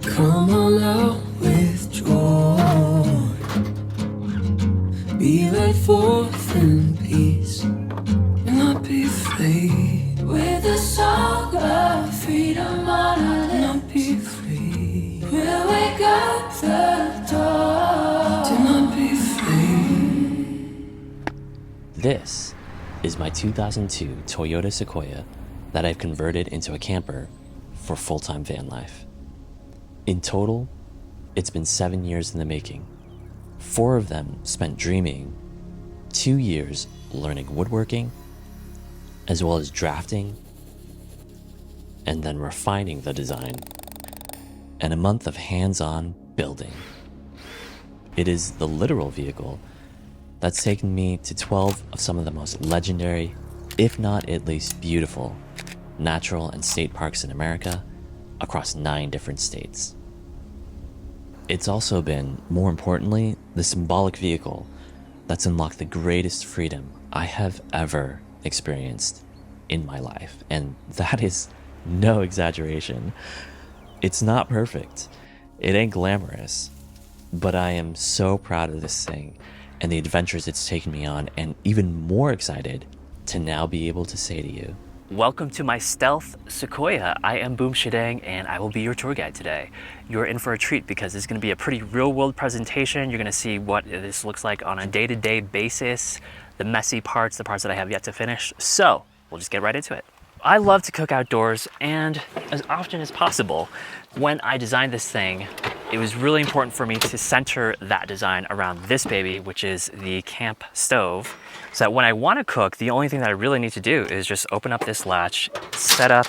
Come on out with joy, be let forth in peace, and not be afraid. With the song of freedom on our lips, not be afraid. We'll wake up the dawn. Do not be afraid. This is my 2002 Toyota Sequoia that I've converted into a camper for full-time van life. In total, it's been 7 years in the making. 4 of them spent dreaming, 2 years learning woodworking, as well as drafting, and then refining the design, and a month of hands-on building. It is the literal vehicle that's taken me to 12 of some of the most legendary, if not at least beautiful, natural and state parks in America, across 9 different states. It's also been, more importantly, the symbolic vehicle that's unlocked the greatest freedom I have ever experienced in my life. And that is no exaggeration. It's not perfect. It ain't glamorous. But I am so proud of this thing and the adventures it's taken me on, and even more excited to now be able to say to you, welcome to my stealth Sequoia. I am Boom Shadang and I will be your tour guide today. You're in for a treat because it's going to be a pretty real world presentation. You're going to see what this looks like on a day-to-day basis, the messy parts, the parts that I have yet to finish. So we'll just get right into it. I love to cook outdoors, and as often as possible, when I designed this thing, it was really important for me to center that design around this baby, which is the camp stove. So that when I want to cook, the only thing that I really need to do is just open up this latch, set up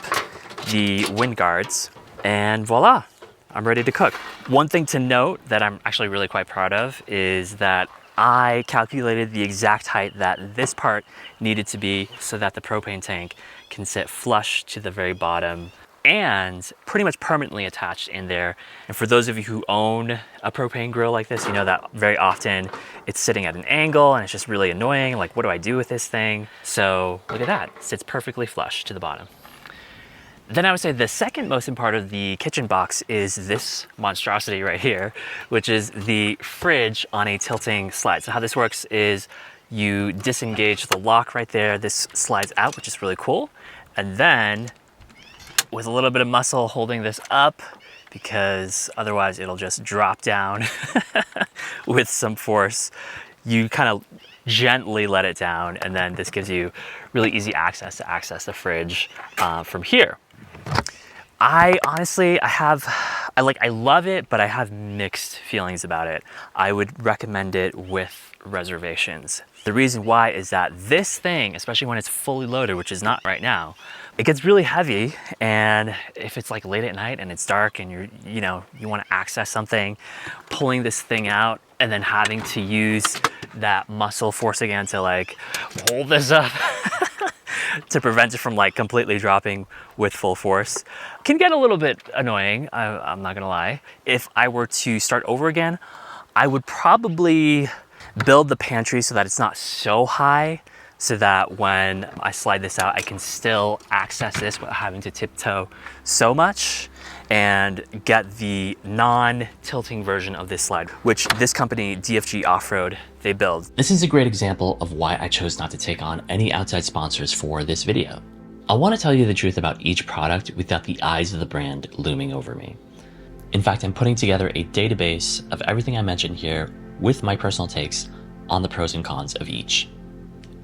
the wind guards, and voila, I'm ready to cook. One thing to note that I'm actually really quite proud of is that I calculated the exact height that this part needed to be so that the propane tank can sit flush to the very bottom and pretty much permanently attached in there. And for those of you who own a propane grill like this, you know that very often it's sitting at an angle and it's just really annoying. Like, what do I do with this thing? So look at that, it sits perfectly flush to the bottom. Then I would say the second most important part of the kitchen box is this monstrosity right here, which is the fridge on a tilting slide. So how this works is you disengage the lock right there, this slides out, which is really cool. And then with a little bit of muscle holding this up, because otherwise it'll just drop down with some force, you kind of gently let it down, and then this gives you really easy access to access the fridge from here. I honestly, I love it, but I have mixed feelings about it. I would recommend it with reservations. The reason why is that this thing, especially when it's fully loaded, which is not right now, it gets really heavy. And if it's like late at night and it's dark and you want to access something, pulling this thing out and then having to use that muscle force again to like hold this up to prevent it from like completely dropping with full force can get a little bit annoying. I'm not gonna lie. If I were to start over again, I would probably build the pantry so that it's not so high, so that when I slide this out, I can still access this without having to tiptoe so much, and get the non-tilting version of this slide, which this company, DFG Off-Road, they build. This is a great example of why I chose not to take on any outside sponsors for this video. I want to tell you the truth about each product without the eyes of the brand looming over me. In fact, I'm putting together a database of everything I mentioned here with my personal takes on the pros and cons of each.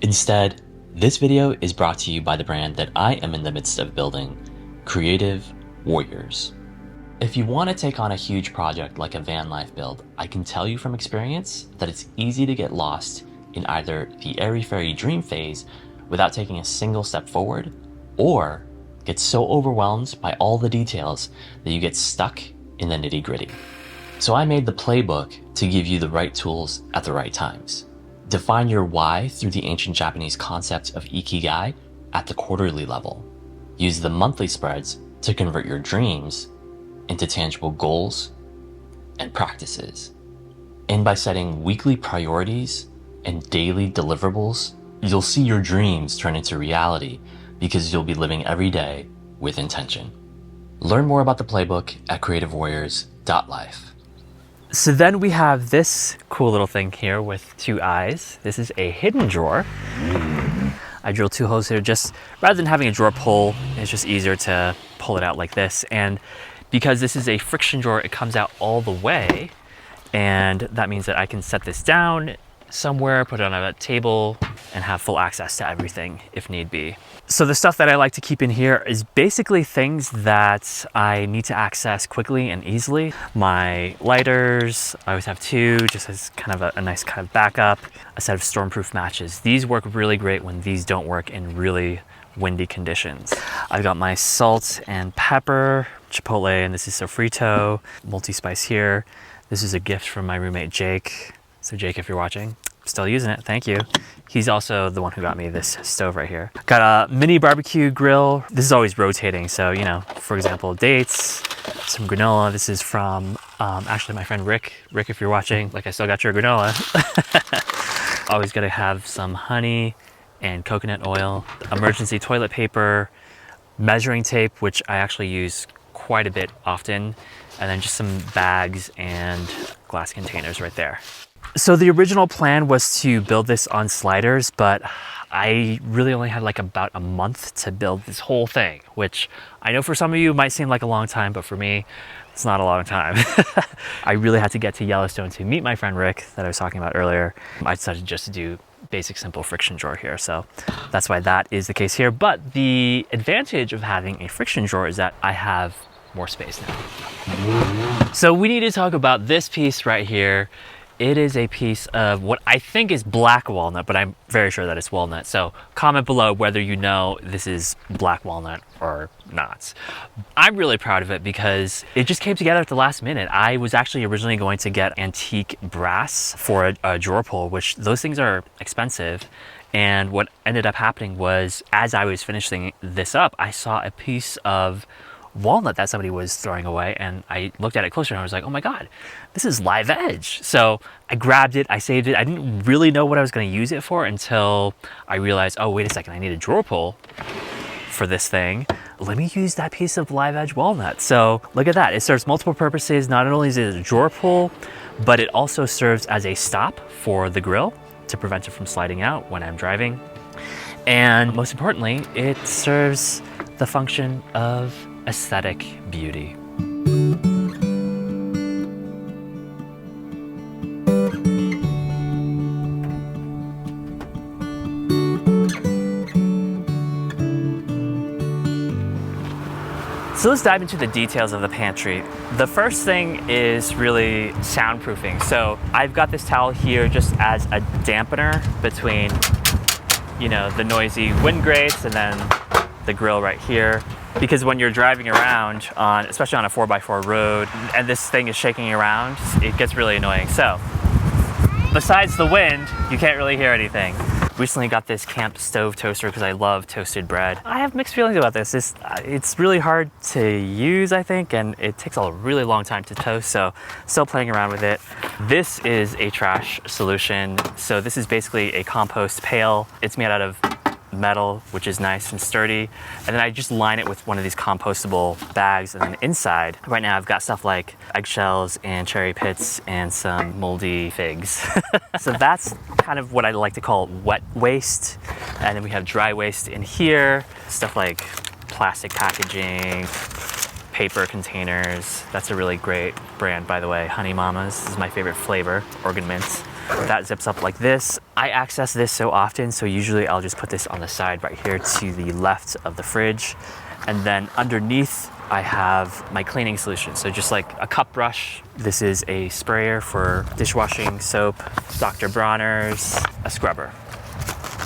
Instead, this video is brought to you by the brand that I am in the midst of building, Creative Warriors. If you want to take on a huge project like a van life build, I can tell you from experience that it's easy to get lost in either the airy-fairy dream phase without taking a single step forward, or get so overwhelmed by all the details that you get stuck in the nitty-gritty. So I made the playbook to give you the right tools at the right times. Define your why through the ancient Japanese concept of ikigai at the quarterly level. Use the monthly spreads to convert your dreams into tangible goals and practices. And by setting weekly priorities and daily deliverables, you'll see your dreams turn into reality because you'll be living every day with intention. Learn more about the playbook at creativewarriors.life. So then we have this cool little thing here with 2 eyes. This is a hidden drawer. I drilled 2 holes here just rather than having a drawer pull, it's just easier to pull it out like this. And because this is a friction drawer, it comes out all the way. And that means that I can set this down somewhere, put it on a table, and have full access to everything if need be. So the stuff that I like to keep in here is basically things that I need to access quickly and easily. My lighters, I always have 2, just as kind of a nice kind of backup. A set of stormproof matches. These work really great when these don't work in really windy conditions. I've got my salt and pepper, chipotle, and this is sofrito, multi-spice here. This is a gift from my roommate, Jake. So Jake, if you're watching, still using it, thank you. He's also the one who got me this stove right here. Got a mini barbecue grill. This is always rotating. So, you know, for example, dates, some granola. This is from actually my friend Rick. Rick, if you're watching, like I still got your granola. Always gotta have some honey and coconut oil, emergency toilet paper, measuring tape, which I actually use quite a bit often, and then just some bags and glass containers right there. So the original plan was to build this on sliders, but I really only had like about a month to build this whole thing, which I know for some of you might seem like a long time, but for me, it's not a long time. I really had to get to Yellowstone to meet my friend Rick that I was talking about earlier. I decided just to do basic simple friction drawer here, so that's why that is the case here. But the advantage of having a friction drawer is that I have more space now. So we need to talk about this piece right here. It is a piece of what I think is black walnut, but I'm very sure that it's walnut. So comment below whether you know this is black walnut or not. I'm really proud of it because it just came together at the last minute. I was actually originally going to get antique brass for a drawer pull, which those things are expensive. And what ended up happening was, as I was finishing this up, I saw a piece of walnut that somebody was throwing away, and I looked at it closer and I was like, oh my god, this is live edge. So I grabbed it, I saved it. I didn't really know what I was going to use it for until I realized, oh wait a second, I need a drawer pull for this thing. Let me use that piece of live edge walnut. So look at that, it serves multiple purposes. Not only is it a drawer pull, but it also serves as a stop for the grill to prevent it from sliding out when I'm driving. And most importantly, it serves the function of aesthetic beauty. So let's dive into the details of the pantry. The first thing is really soundproofing. So I've got this towel here just as a dampener between, you know, the noisy wind grates and then the grill right here. Because when you're driving around on, especially on a 4x4 road, and this thing is shaking around, it gets really annoying. So, besides the wind, you can't really hear anything. Recently got this camp stove toaster because I love toasted bread. I have mixed feelings about this. It's really hard to use, I think, and it takes a really long time to toast, so still playing around with it. This is a trash solution. So this is basically a compost pail. It's made out of metal, which is nice and sturdy, and then I just line it with one of these compostable bags, and then inside right now I've got stuff like eggshells and cherry pits and some moldy figs. So that's kind of what I like to call wet waste. And then we have dry waste in here, stuff like plastic packaging, paper containers. That's a really great brand, by the way, Honey Mamas. This is my favorite flavor, Organ Mints. That zips up like this. I access this so often, so usually I'll just put this on the side right here to the left of the fridge. And then underneath, I have my cleaning solution. So just like a cup brush. This is a sprayer for dishwashing soap, Dr. Bronner's, a scrubber.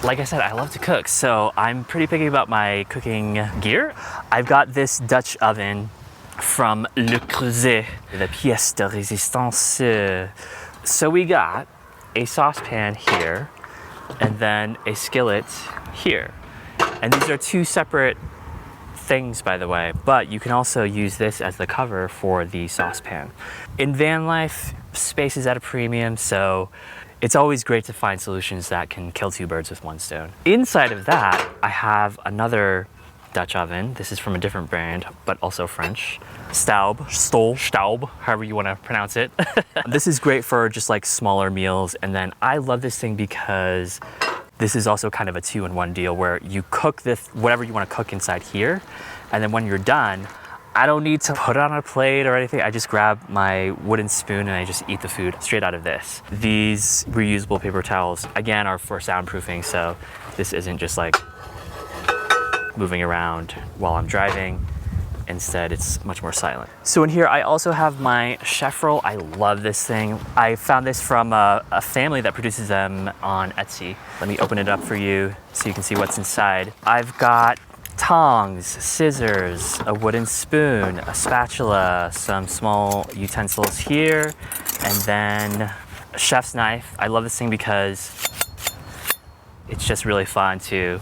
Like I said, I love to cook, so I'm pretty picky about my cooking gear. I've got this Dutch oven from Le Creuset, the pièce de résistance. So we got a saucepan here, and then a skillet here. And these are 2 separate things, by the way, but you can also use this as the cover for the saucepan. In van life, space is at a premium, so it's always great to find solutions that can kill two birds with one stone. Inside of that, I have another Dutch oven. This is from a different brand, but also French. Staub, however you want to pronounce it. This is great for just like smaller meals. And then I love this thing because this is also kind of a 2-in-1 deal where you cook this, whatever you want to cook inside here. And then when you're done, I don't need to put it on a plate or anything. I just grab my wooden spoon and I just eat the food straight out of this. These reusable paper towels, again, are for soundproofing. So this isn't just like moving around while I'm driving. Instead, it's much more silent. So in here, I also have my chef roll. I love this thing. I found this from a family that produces them on Etsy. Let me open it up for you so you can see what's inside. I've got tongs, scissors, a wooden spoon, a spatula, some small utensils here, and then a chef's knife. I love this thing because it's just really fun to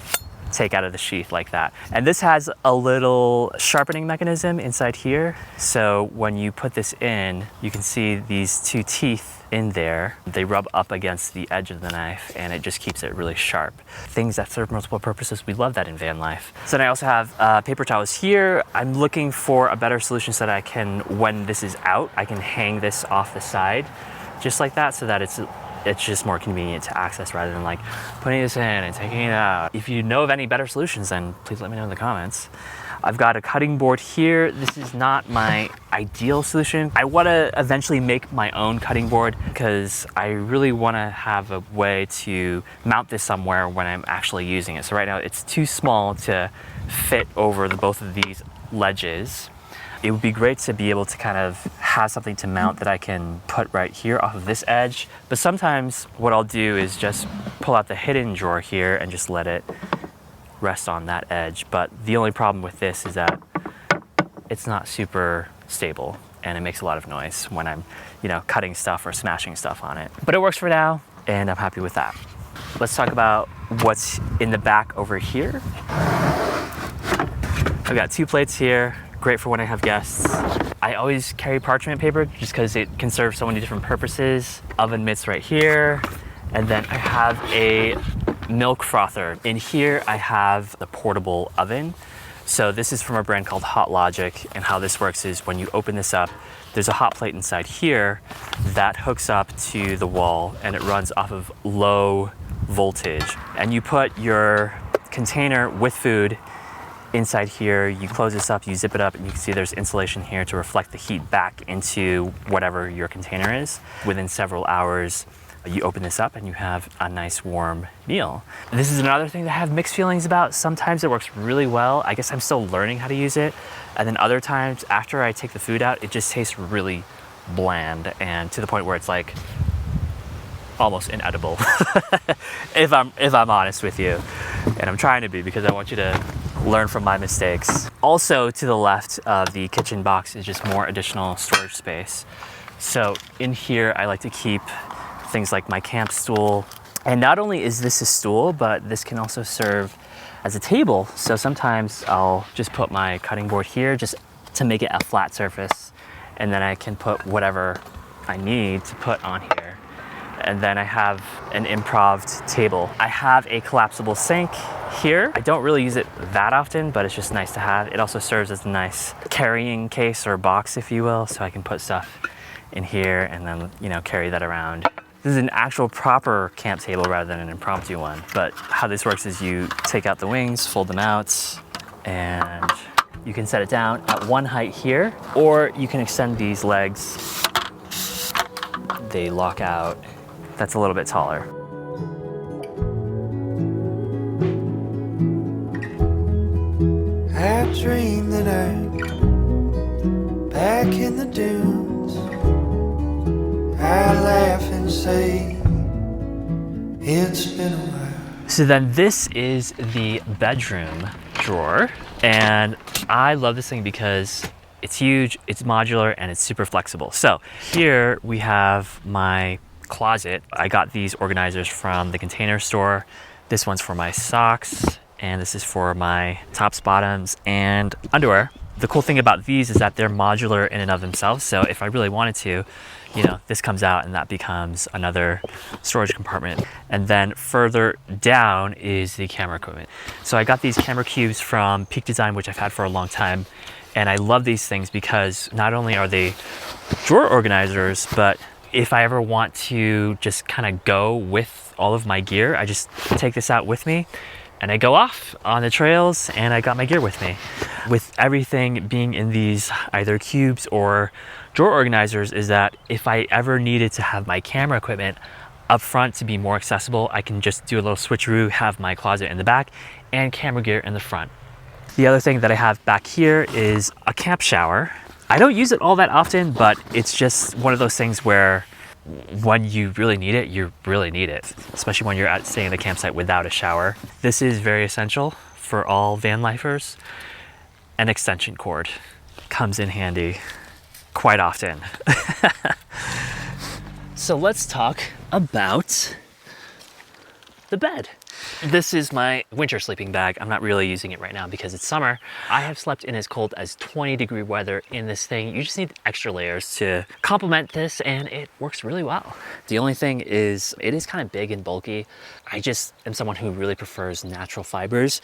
take out of the sheath like that. And this has a little sharpening mechanism inside here. So when you put this in, you can see these two teeth in there. They rub up against the edge of the knife and it just keeps it really sharp. Things that serve multiple purposes, we love that in van life. So then I also have paper towels here. I'm looking for a better solution so that I can, when this is out, I can hang this off the side just like that so that it's just more convenient to access rather than like putting this in and taking it out. If you know of any better solutions, then please let me know in the comments. I've got a cutting board here. This is not my ideal solution. I want to eventually make my own cutting board because I really want to have a way to mount this somewhere when I'm actually using it. So right now it's too small to fit over both of these ledges. It would be great to be able to kind of have something to mount that I can put right here off of this edge. But sometimes what I'll do is just pull out the hidden drawer here and just let it rest on that edge. But the only problem with this is that it's not super stable and it makes a lot of noise when I'm, cutting stuff or smashing stuff on it. But it works for now and I'm happy with that. Let's talk about what's in the back over here. I've got 2 plates here. Great for when I have guests. I always carry parchment paper just because it can serve so many different purposes. Oven mitts right here. And then I have a milk frother. In here, I have the portable oven. So this is from a brand called Hot Logic. And how this works is when you open this up, there's a hot plate inside here that hooks up to the wall and it runs off of low voltage. And you put your container with food inside here, you close this up, you zip it up, and you can see there's insulation here to reflect the heat back into whatever your container is. Within several hours, you open this up and you have a nice warm meal. This is another thing that I have mixed feelings about. Sometimes it works really well. I guess I'm still learning how to use it. And then other times, after I take the food out, it just tastes really bland and to the point where it's like almost inedible, if I'm honest with you. And I'm trying to be because I want you to learn from my mistakes. Also to the left of the kitchen box is just more additional storage space. So in here, I like to keep things like my camp stool. And not only is this a stool, but this can also serve as a table. So sometimes I'll just put my cutting board here just to make it a flat surface. And then I can put whatever I need to put on here. And then I have an improv table. I have a collapsible sink here. I don't really use it that often, but it's just nice to have. It also serves as a nice carrying case or box, if you will, so I can put stuff in here and then, carry that around. This is an actual proper camp table rather than an impromptu one. But how this works is you take out the wings, fold them out, and you can set it down at one height here, or you can extend these legs. They lock out. That's a little bit taller. I dream that I'm back in the dunes. I laugh and say it's been a while. So then this is the bedroom drawer. And I love this thing because it's huge, it's modular, and it's super flexible. So here we have my closet. I got these organizers from the Container Store. This one's for my socks, and this is for my tops, bottoms, and underwear. The cool thing about these is that they're modular in and of themselves. So if I really wanted to you know, this comes out and that becomes another storage compartment. And then further down is the camera equipment. So I got these camera cubes from Peak Design, which I've had for a long time. And I love these things because not only are they drawer organizers, but if I ever want to just kind of go with all of my gear, I just take this out with me and I go off on the trails and I got my gear with me. With everything being in these either cubes or drawer organizers is that if I ever needed to have my camera equipment up front to be more accessible, I can just do a little switcheroo, have my closet in the back and camera gear in the front. The other thing that I have back here is a camp shower. I don't use it all that often, but it's just one of those things where when you really need it, you really need it, especially when you're staying at the campsite without a shower. This is very essential for all van lifers. An extension cord comes in handy quite often. So let's talk about the bed. This is my winter sleeping bag. I'm not really using it right now because it's summer. I have slept in as cold as 20-degree weather in this thing. You just need extra layers to complement this and it works really well. The only thing is it is kind of big and bulky. I just am someone who really prefers natural fibers.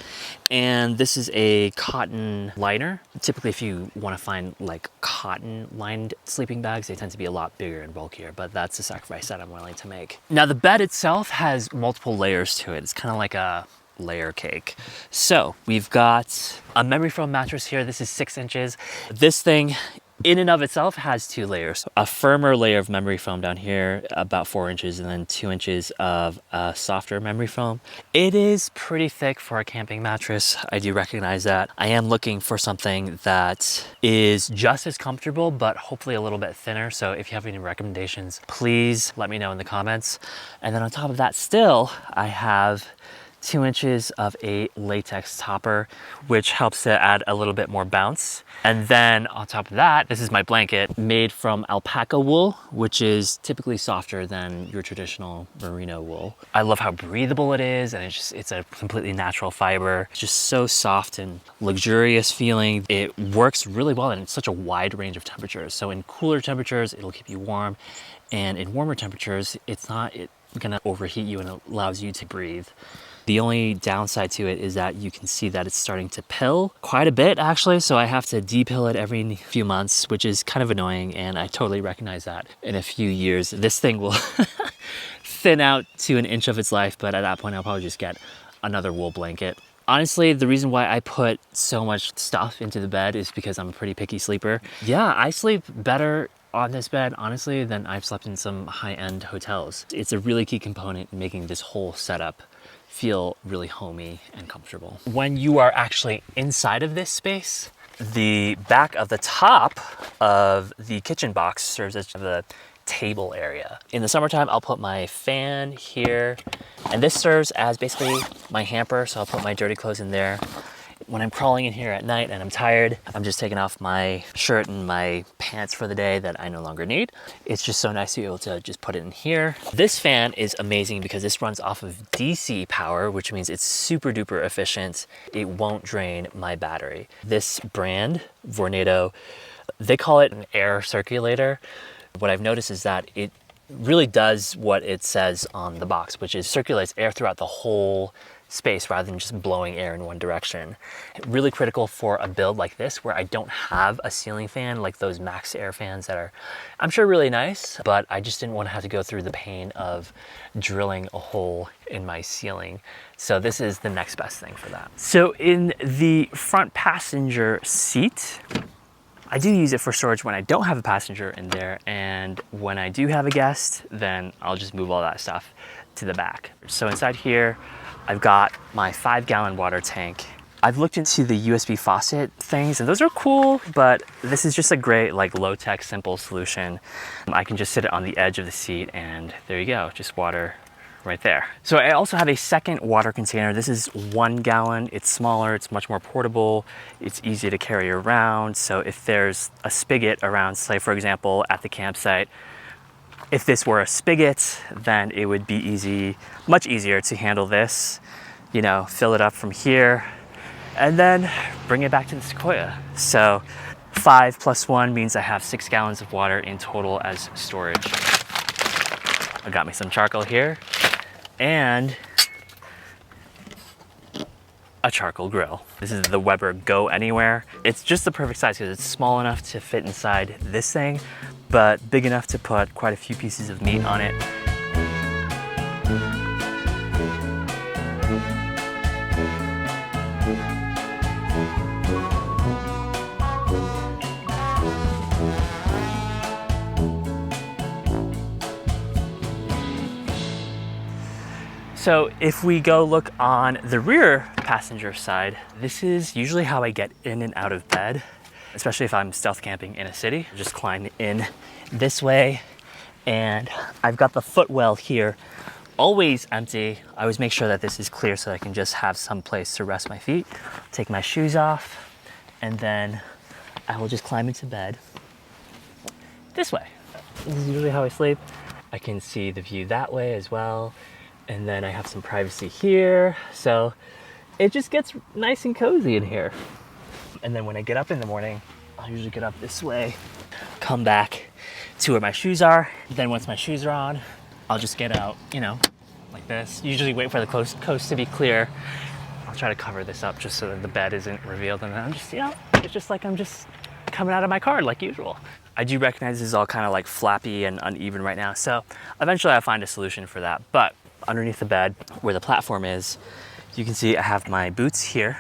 And this is a cotton liner. Typically, if you want to find like cotton lined sleeping bags, they tend to be a lot bigger and bulkier, but that's the sacrifice that I'm willing to make. Now the bed itself has multiple layers to it. It's kind of like a layer cake. So we've got a memory foam mattress here. This is 6 inches. This thing in and of itself has 2 layers. A firmer layer of memory foam down here, about 4 inches, and then 2 inches of softer memory foam. It is pretty thick for a camping mattress. I do recognize that. I am looking for something that is just as comfortable, but hopefully a little bit thinner. So if you have any recommendations, please let me know in the comments. And then on top of that still, I have 2 inches of a latex topper, which helps to add a little bit more bounce. And then on top of that, this is my blanket made from alpaca wool, which is typically softer than your traditional merino wool. I love how breathable it is, and it's a completely natural fiber. It's just so soft and luxurious feeling. It works really well, and it's such a wide range of temperatures. So in cooler temperatures, it'll keep you warm, and in warmer temperatures, it's not gonna overheat you and it allows you to breathe. The only downside to it is that you can see that it's starting to pill quite a bit actually, so I have to depill it every few months, which is kind of annoying, and I totally recognize that in a few years this thing will thin out to 1 inch of its life, but at that point I'll probably just get another wool blanket. Honestly, the reason why I put so much stuff into the bed is because I'm a pretty picky sleeper. Yeah, I sleep better on this bed, honestly, than I've slept in some high-end hotels. It's a really key component in making this whole setup feel really homey and comfortable. When you are actually inside of this space, the back of the top of the kitchen box serves as the table area. In the summertime, I'll put my fan here, and this serves as basically my hamper, so I'll put my dirty clothes in there. When I'm crawling in here at night and I'm tired, I'm just taking off my shirt and my pants for the day that I no longer need. It's just so nice to be able to just put it in here. This fan is amazing because this runs off of DC power, which means it's super duper efficient. It won't drain my battery. This brand, Vornado, they call it an air circulator. What I've noticed is that it really does what it says on the box, which is circulates air throughout the whole space rather than just blowing air in one direction. Really critical for a build like this where I don't have a ceiling fan like those Max Air fans that are, I'm sure, really nice, but I just didn't want to have to go through the pain of drilling a hole in my ceiling. So this is the next best thing for that. So in the front passenger seat, I do use it for storage when I don't have a passenger in there, and when I do have a guest, then I'll just move all that stuff to the back. So inside here, I've got my 5-gallon water tank. I've looked into the USB faucet things, and those are cool, but this is just a great, like, low-tech, simple solution. I can just sit it on the edge of the seat, and there you go, just water right there. So I also have a second water container. This is 1 gallon. It's smaller, it's much more portable, it's easy to carry around. So if there's a spigot around, say for example, at the campsite, if this were a spigot, then it would be easy, much easier to handle this, you know, fill it up from here, and then bring it back to the Sequoia. So 5 plus 1 means I have 6 gallons of water in total as storage. I got me some charcoal here and a charcoal grill. This is the Weber Go Anywhere. It's just the perfect size because it's small enough to fit inside this thing, but big enough to put quite a few pieces of meat on it. So if we go look on the rear passenger side, this is usually how I get in and out of bed, especially if I'm stealth camping in a city. Just climb in this way, and I've got the footwell here, always empty. I always make sure that this is clear so I can just have some place to rest my feet. Take my shoes off, and then I will just climb into bed this way. This is usually how I sleep. I can see the view that way as well. And then I have some privacy here. So it just gets nice and cozy in here. And then when I get up in the morning, I'll usually get up this way, come back to where my shoes are. Then once my shoes are on, I'll just get out, you know, like this. Usually wait for the coast to be clear. I'll try to cover this up just so that the bed isn't revealed. And then I'm just, you know, it's just like I'm just coming out of my car like usual. I do recognize this is all kind of like flappy and uneven right now. So eventually I'll find a solution for that. But underneath the bed where the platform is, you can see I have my boots here.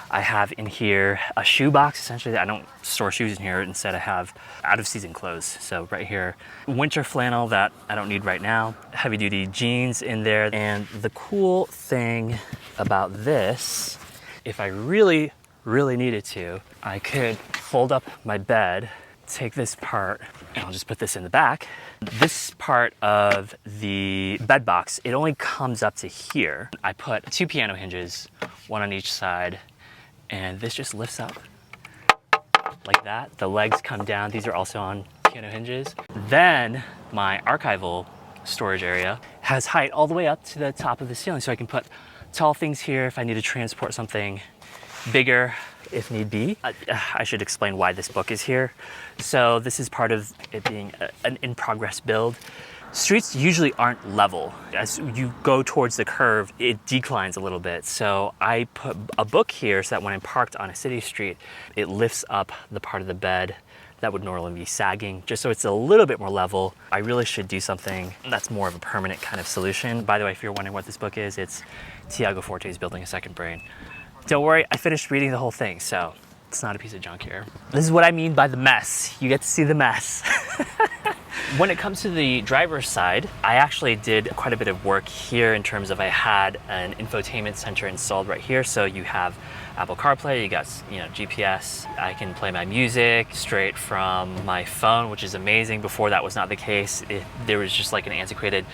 I have in here a shoe box. Essentially, I don't store shoes in here. Instead, I have out of season clothes. So right here, winter flannel that I don't need right now, heavy duty jeans in there. And the cool thing about this, if I really needed to, I could fold up my bed, take this part, and I'll just put this in the back. This part of the bed box, it only comes up to here. I put 2 piano hinges, one on each side, and this just lifts up like that. The legs come down. These are also on piano hinges. Then my archival storage area has height all the way up to the top of the ceiling, so I can put tall things here if I need to transport something bigger if need be. I should explain why this book is here. So this is part of it being an in-progress build. Streets usually aren't level. As you go towards the curve, it declines a little bit. So I put a book here so that when I'm parked on a city street, it lifts up the part of the bed that would normally be sagging, just so it's a little bit more level. I really should do something that's more of a permanent kind of solution. By the way, if you're wondering what this book is, it's Tiago Forte's Building a Second Brain. Don't worry, I finished reading the whole thing, so it's not a piece of junk here. This is what I mean by the mess. You get to see the mess. When it comes to the driver's side, I actually did quite a bit of work here in terms of I had an infotainment center installed right here. So you have Apple CarPlay, you got, you know, GPS. I can play my music straight from my phone, which is amazing. Before that was not the case. There was just like an antiquated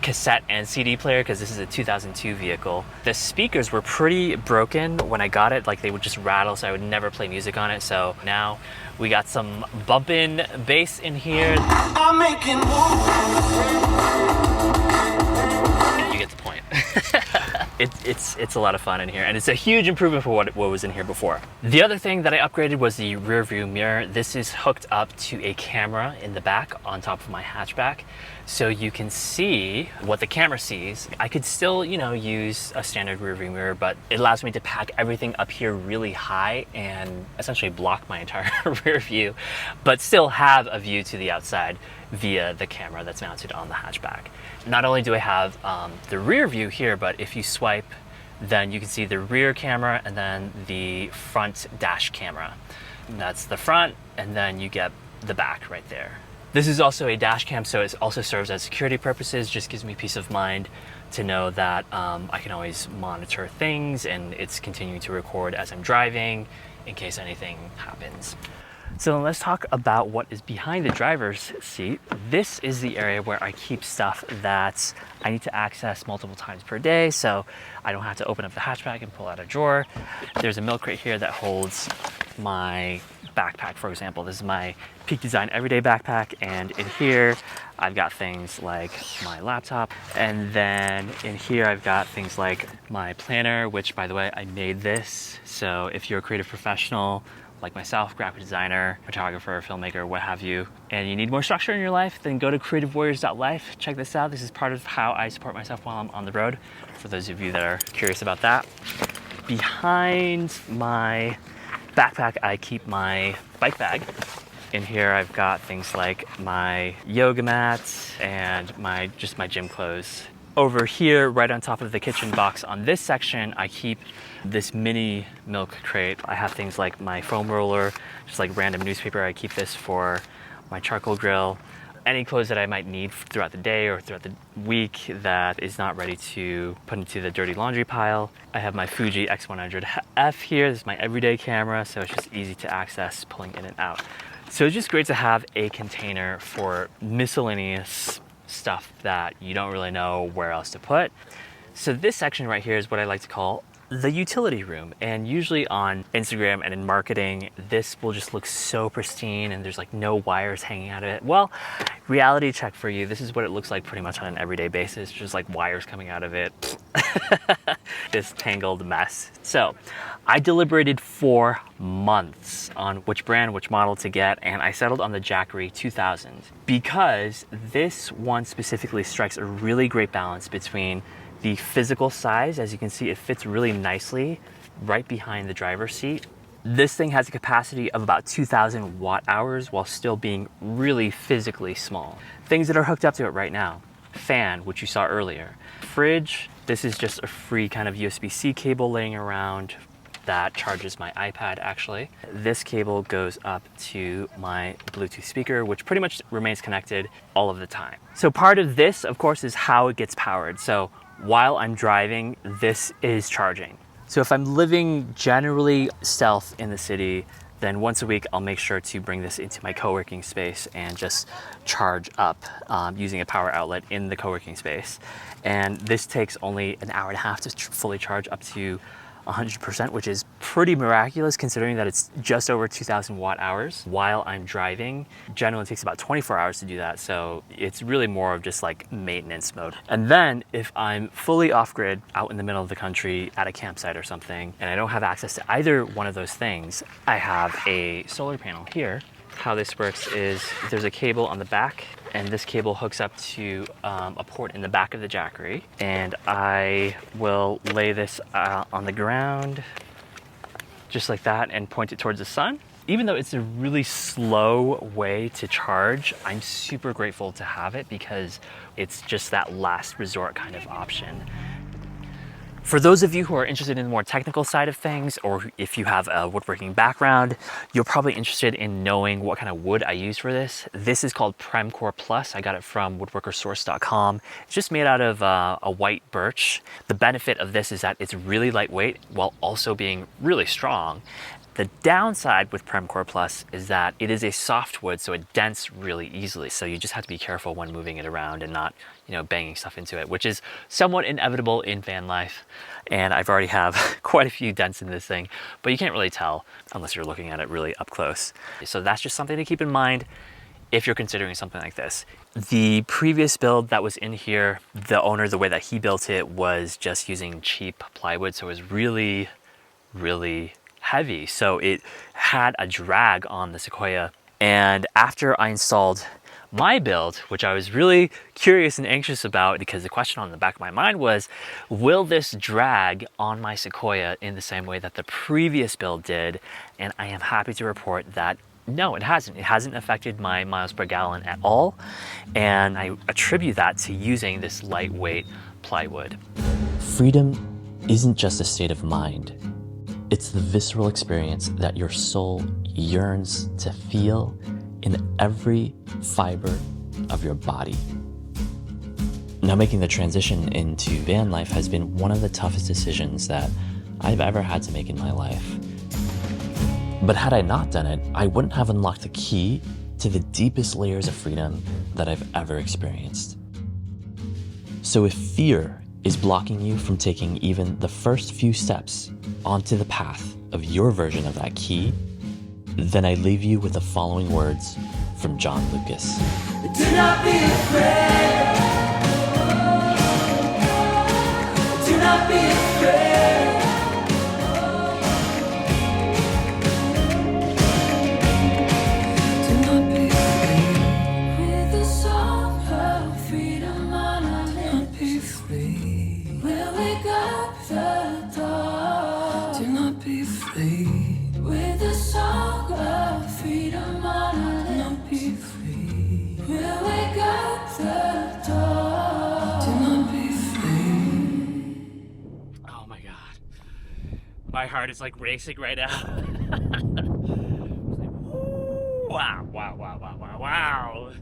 cassette and CD player because this is a 2002 vehicle. The speakers were pretty broken when I got it, like they would just rattle, so I would never play music on it. So now we got some bumping bass in here. I'm making you get the point. It's a lot of fun in here, and it's a huge improvement for what was in here before. The other thing that I upgraded was the rear view mirror. This is hooked up to a camera in the back on top of my hatchback, so you can see what the camera sees. I could still, you know, use a standard rear view mirror, but it allows me to pack everything up here really high and essentially block my entire rear view, but still have a view to the outside via the camera that's mounted on the hatchback. Not only do I have the rear view here, but if you swipe, then you can see the rear camera and then the front dash camera. And that's the front, and then you get the back right there. This is also a dash cam, so it also serves as security purposes, just gives me peace of mind to know that I can always monitor things and it's continuing to record as I'm driving in case anything happens. So let's talk about what is behind the driver's seat. This is the area where I keep stuff that I need to access multiple times per day, so I don't have to open up the hatchback and pull out a drawer. There's a milk crate here that holds my backpack, for example. This is my Peak Design Everyday backpack, and in here I've got things like my laptop, and then in here I've got things like my planner, which, by the way, I made this. So if you're a creative professional like myself, graphic designer, photographer, filmmaker, what have you, and you need more structure in your life, then go to creativewarriors.life. Check this out. This is part of how I support myself while I'm on the road, for those of you that are curious about that. Behind my backpack, I keep my bike bag. In here, I've got things like my yoga mats and just my gym clothes. Over here, right on top of the kitchen box on this section, I keep this mini milk crate. I have things like my foam roller, just like random newspaper. I keep this for my charcoal grill. Any clothes that I might need throughout the day or throughout the week that is not ready to put into the dirty laundry pile. I have my Fuji X100F here. This is my everyday camera, so it's just easy to access pulling in and out. So it's just great to have a container for miscellaneous stuff that you don't really know where else to put. So this section right here is what I like to call the utility room. And usually on Instagram and in marketing, this will just look so pristine and there's like no wires hanging out of it. Well, reality check for you. This is what it looks like pretty much on an everyday basis, just like wires coming out of it. This tangled mess. So I deliberated for months on which brand, which model to get, and I settled on the Jackery 2000 because this one specifically strikes a really great balance between the physical size. As you can see, it fits really nicely right behind the driver's seat. This thing has a capacity of about 2,000 watt hours while still being really physically small. Things that are hooked up to it right now: fan, which you saw earlier, fridge. This is just a free kind of USB-C cable laying around that charges my iPad actually. This cable goes up to my Bluetooth speaker, which pretty much remains connected all of the time. So part of this, of course, is how it gets powered. So while I'm driving, this is charging. So if I'm living generally stealth in the city, then once a week I'll make sure to bring this into my co-working space and just charge up using a power outlet in the co-working space. And this takes only an hour and a half to fully charge up to 100%, which is pretty miraculous considering that it's just over 2,000 watt hours while I'm driving. Generally it takes about 24 hours to do that, so it's really more of just like maintenance mode. And then if I'm fully off-grid out in the middle of the country at a campsite or something, and I don't have access to either one of those things, I have a solar panel here. How this works is there's a cable on the back, and this cable hooks up to a port in the back of the Jackery, and I will lay this on the ground just like that and point it towards the sun. Even though it's a really slow way to charge, I'm super grateful to have it because it's just that last resort kind of option. For those of you who are interested in the more technical side of things, or if you have a woodworking background, you're probably interested in knowing what kind of wood I use for this. This is called Premcore Plus. I got it from woodworkersource.com. It's just made out of a white birch. The benefit of this is that it's really lightweight while also being really strong. The downside with Premcore Plus is that it is a soft wood, so it dents really easily. So you just have to be careful when moving it around and not, banging stuff into it, which is somewhat inevitable in van life. And I've already have quite a few dents in this thing, but you can't really tell unless you're looking at it really up close. So that's just something to keep in mind if you're considering something like this. The previous build that was in here, the owner, the way that he built it was just using cheap plywood. So it was really, really heavy, so it had a drag on the Sequoia. And after I installed my build, which I was really curious and anxious about, because the question on the back of my mind was, will this drag on my Sequoia in the same way that the previous build did? And I am happy to report that no, it hasn't. It hasn't affected my miles per gallon at all. And I attribute that to using this lightweight plywood. Freedom isn't just a state of mind. It's the visceral experience that your soul yearns to feel in every fiber of your body. Now, making the transition into van life has been one of the toughest decisions that I've ever had to make in my life. But had I not done it, I wouldn't have unlocked the key to the deepest layers of freedom that I've ever experienced. So if fear is blocking you from taking even the first few steps onto the path of your version of that key, then I leave you with the following words from John Lucas. Do not be afraid. Do not be afraid. My heart is like racing right now. Wow, wow, wow, wow, wow, wow.